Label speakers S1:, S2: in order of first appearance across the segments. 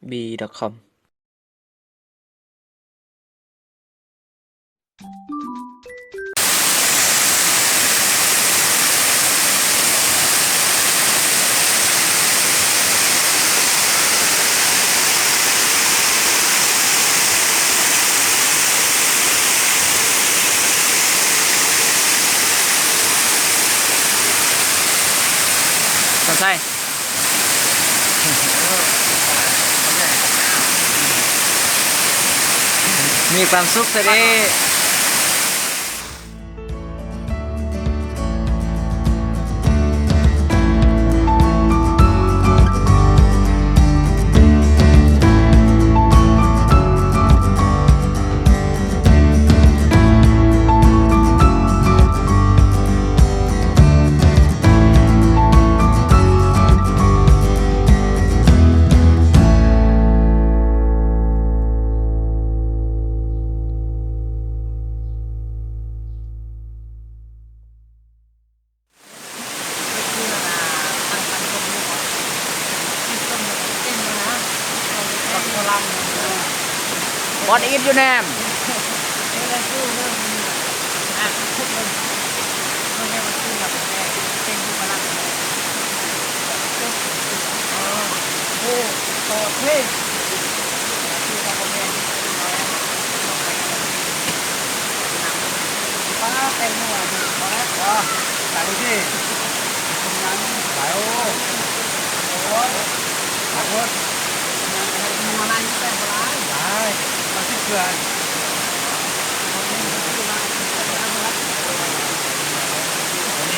S1: b.com สนใจมีความสุขสิดีWhat is your name?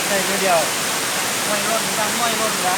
S1: Cái điều ngoài luôn ra ngoài luôn ra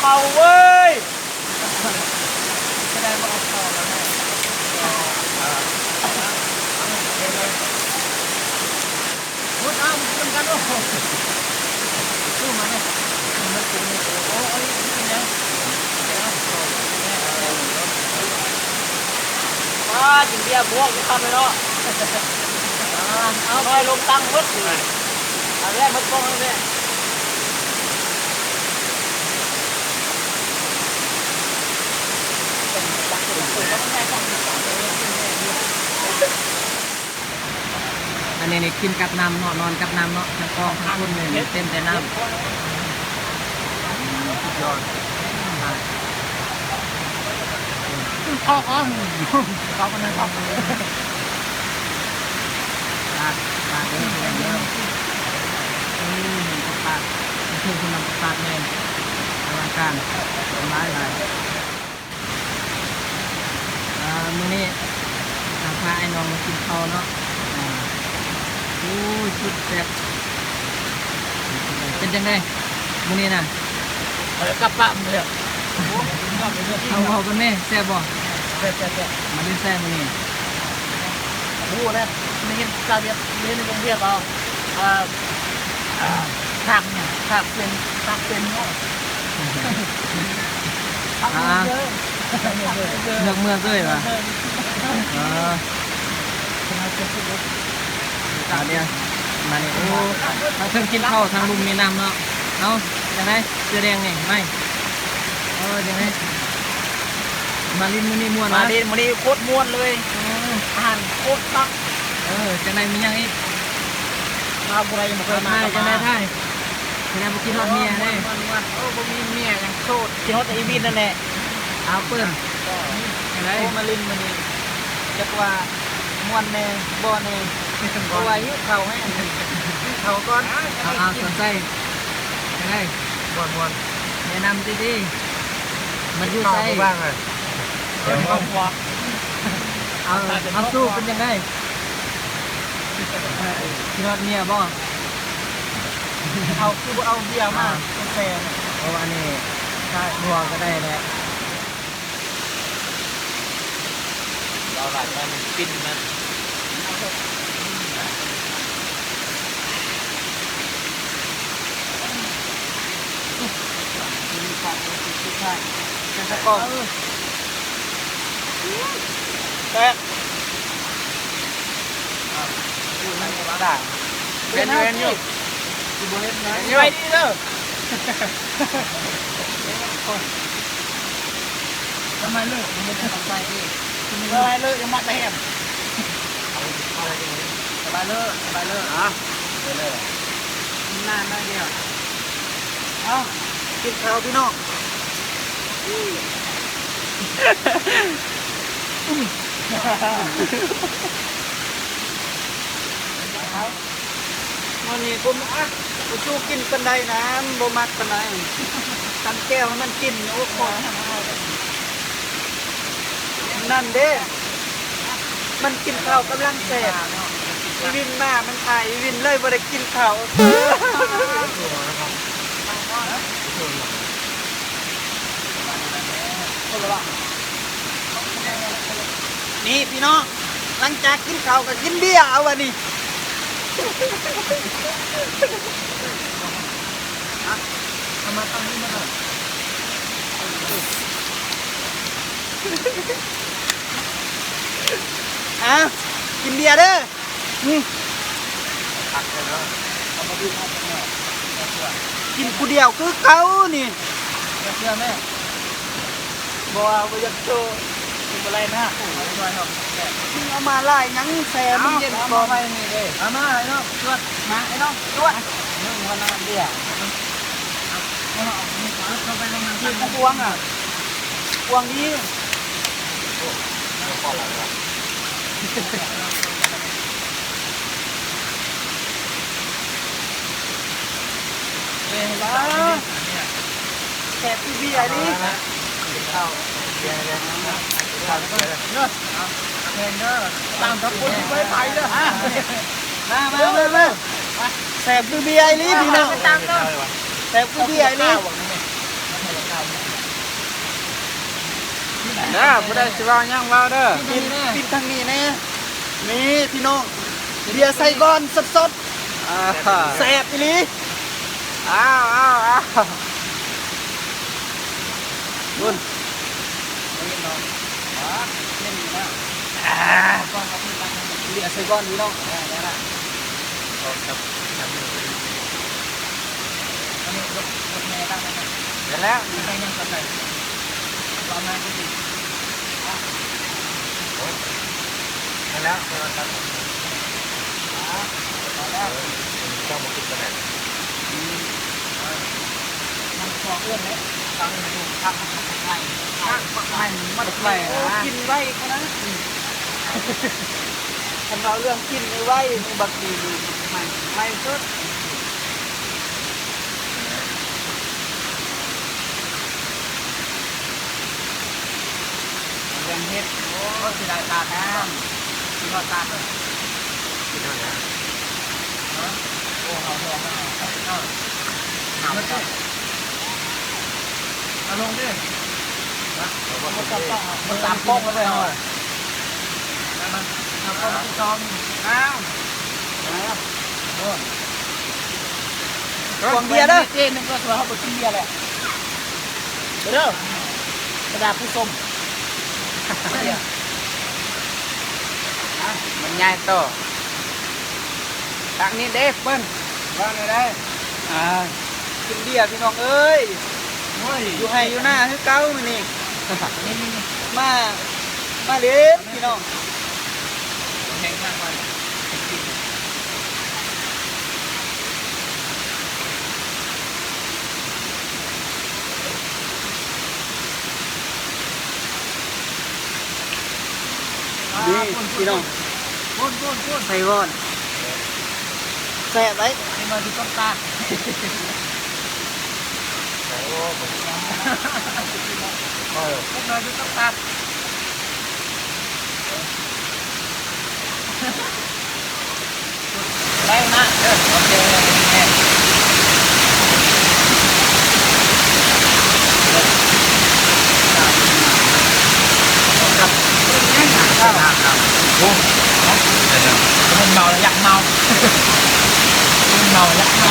S1: เข้าเว้ยไม่ได้มาเอาเข้าแล้วแม่พูดเอามันกันโอ้โหสู้มาเนี่ยมันกินโอ้ยกินยังกินเบียร์บวกทำไปเนาะเอาไปลงตั้งวัดเลยอันแรกมันป้องเลยอันนี้นี่กินกับน้ำเนาะนอนกับน้ำเนาะทั้งกองทั้งคนเลยเต็มแต่น้ำสุดยอดข้าวข้าวข้าวมันเลยครับปาดเลยเยอะปาดคือคุณนำปาดเลยอลังการต้นไม้เลยมื้อนี้ทางพาไอ้น้องมากินข้าวเนาะโอ้ยสุดแซ่บเป็นจังไงมื้อนี้น่ะกับปะมื้อเดียวเอากันแม่แซ่บบ่แซ่บมาเล่นแซ่บมื้อนี้โอ้เลยนี่เห็นชาวเวียดเรียนในโรงเรียนเปล่าผักเนี่ยผักเป็นเนาะเมืองด้วยป่ะเนี่ยมาเนี่ยโอ้ทางเพิ่งกินข้าวทางลุงมีน้ำเนาะเอาอย่างไรเสื้อแดงนี่ไม่อย่างไรมาลินมันนี่ม้วนมาลินมันนี่โคตรม้วนเลยอาหารโคตรตักจังไรมียังอีกมาบุไรมาเคยมาจังไรได้จังไรบุกินฮอตเมียได้บุกินเมียยังโคตรกินฮอตไอวินนั่นแหละเอาเปิ้ลอะไรมาลินมันนี่จักว่าม้วนแน่บ่อแน่บ่ไหวเขาให้เขาก้อนเอาสนใจยังไงม้วน นะนำดีๆมันอยู่ใส่บ้างเลยเอาสู้เป็นยังไงพี่นอดเมียบ่เอาคือเอาเบียร์มาเป็นแฟนโอ้อันนี้ถ้านัวก็ได้แหละเราหลายมันปิ้นมันเป็นสกอร์แตกเป็นอยู่ยังไงดีเด้อทำไมเลิกมันจะทำไปเองทำไมเลิกยังมาแต่แหมสบายเลิกอ่ะเลิกนานได้เดียวเอากินข้าวพี่น้องวันนี้ผมสู้กินกันได้นะบ่มักกันได้ตันแก้วให้มันกินโอ้โหนั่นเด้มันกินข้าวกำลังแสบอีวินมามันถ่ายอีวินเลยบ่ได้กินข้าวนี่พี่น้องหลังจากกินข้าวก็กินเบียร์เอาวันนี้เอามาตั้งนี่มาก่อนกินเบียร์เด้อกินผู้เดียวคือเขานี่เชื่อแม่บ่เอาไปยัดโซ่เป็นอะไรนะเอามาไล่ยังแซ่มันเย็นก่อนนี่เลยเอามาไอ้น้องจวดมาไอ้น้องจวดนึ่งวันนั้นเดียวเข้าไปลงน้ำกินพวงอ่ะพวงนี้แซ่บที่พี่ไอ้นี่ตามทับคนที่ไปเลยมาแซ่บคือพี่ไอ้นี่พี่น้องแซ่บคือพี่ไอ้นี่เด้อบ่ได้สิว่าหยังว่าเด้อปิดทางนี้แน่นี่พี่น้องเบียร์ไซกอนสดๆแซ่บอีหลีอ้าวบุญเบียร์ไซกอนพี่น้องได้ละอันนี้รถแม่ตั้งเดี๋ยวแล้วมีใครยังสนใจรอมาก็ดีแล้วเจ้ามากินกันไหนมันฟอกเรื่องเลยตอนนี้ทำไข่มันไข่กินไว้ก็นะทำเราเรื่องกินไว้มีบักดีไม่สุดยังเฮ็ดโอ้สิได้ตาแท้สิได้ตาเลยสิได้นะโอ้เอาลงดิมันตามป้องมาเลยมันตามป้องที่จอมกองเบียร์เด้อเจนนึงก็สวยเขาไปกินเบียร์แหละเด้อกระดาษผู้ชมมันง่ายโตทางนี้เด็กเปิ้ลว่าไงได้กินเบียร์พี่น้องเอ้ยอยู่ให้อยู่หน้าให้เก้ามันนี่มาเด็กพี่น้องแข่งมากเลยนี่พี่น้องใส่วอนแซ่บไหมนี่มาที่ต้นตาล พวกเราจะต้องตัดได้นะโอเคมันเมาแล้วอยากเมามันเมาอยากเมา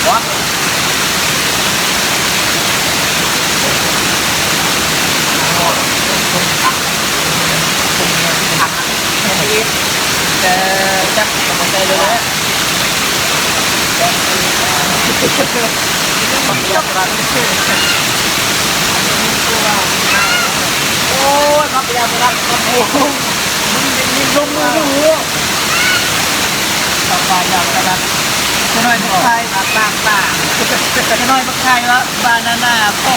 S1: วัดแต่จับมันใจเลยนะจับรันโอ้ยมาพยายามรันโอ้โหมันมีลมมืออยู่สบายอย่างกระดันจะน้อยมักไทยต่างจะน้อยมักไทยแล้วบานาน่าพอ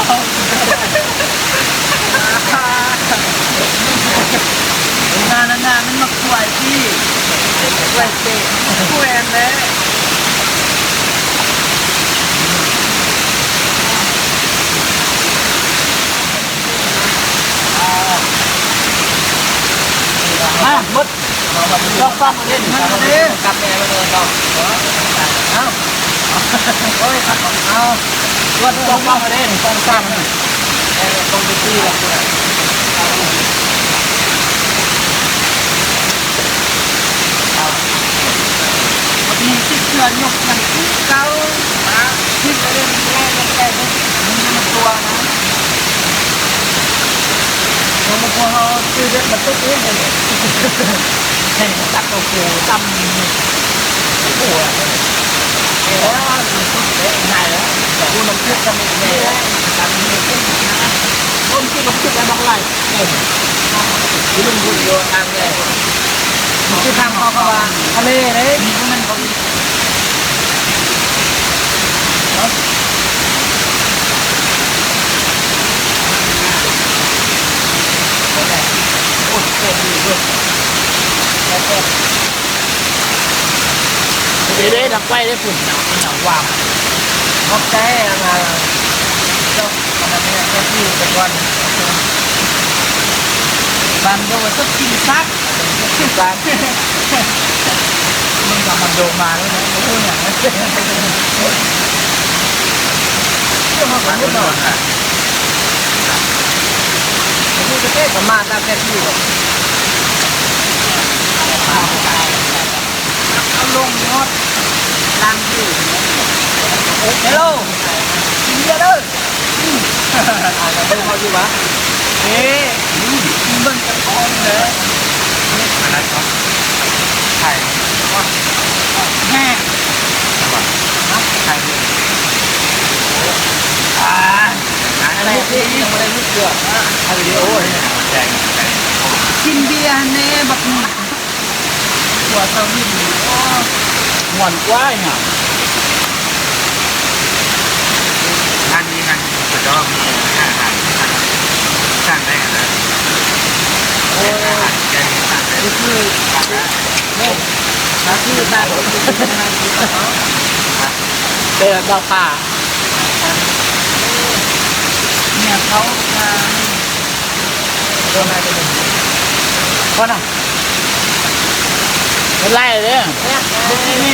S1: งานนั้นมันมาคุยที่คุยเตะคุยแม่มดเราฟังมาเล่นมันเลยกลับแม่มาเลยเราเอาโอ้ยเอาวันเราฟังมาเล่นฟังซ้ำตรงที่ที่เรามีที่เชื่อยกอย่างที่เก้าที่จะเล่นแรงแรงมันตัวนะเรามาพอเราคือเด็กมันตุ๊กเองเลยใช่ตักตัวกูจำโอ้โหเอ๋ง่ายแล้วกูน้ำพริกกันเองเลยจำมีขึ้นนะต้มที่น้ำพริกแล้วบางไรที่ลุงพูดโยนทางเลยที่ทางเขาเขาว่าทะเลเลยมีพวกนั้นเขาเด้ดักไฟได้ฝุ่นหนาวว่างนอกใจมาเจ้าอันนั้นเนี่ยเจ้าที่เป็นวันบันโดนสักกินซักบันมึงกับมันโดมาแล้วนะโอ้ยอย่างนั้นเรื่องมาของมึงหน่อยมึงจะเทศกับมาตามแค่ที่เอาลงยอดลังอยู่เฮลโลกินเยอะเลยเราเป็นเขาอยู่ปะเอ๊ะมึงจะพร้อมเลยอะไรครับไข่แห้งไข่อะไรที่ยังไม่ได้รู้เกี่ยวถ่ายวิดีโอเนี่ยแดงกินเบียร์เน่แบบนี้หัวเตาหินหวานกว้ายเนี่ยงานนี้งานจะต้องมีอาหารสร้างได้นะโอ้อาหารแกงสร้างได้คือนี่นะคือตาผมเดือดดาวป่าเนี่ยเขาโดนอะไรกันคนอ่ะเป็นไรเลยเนี่ยนี่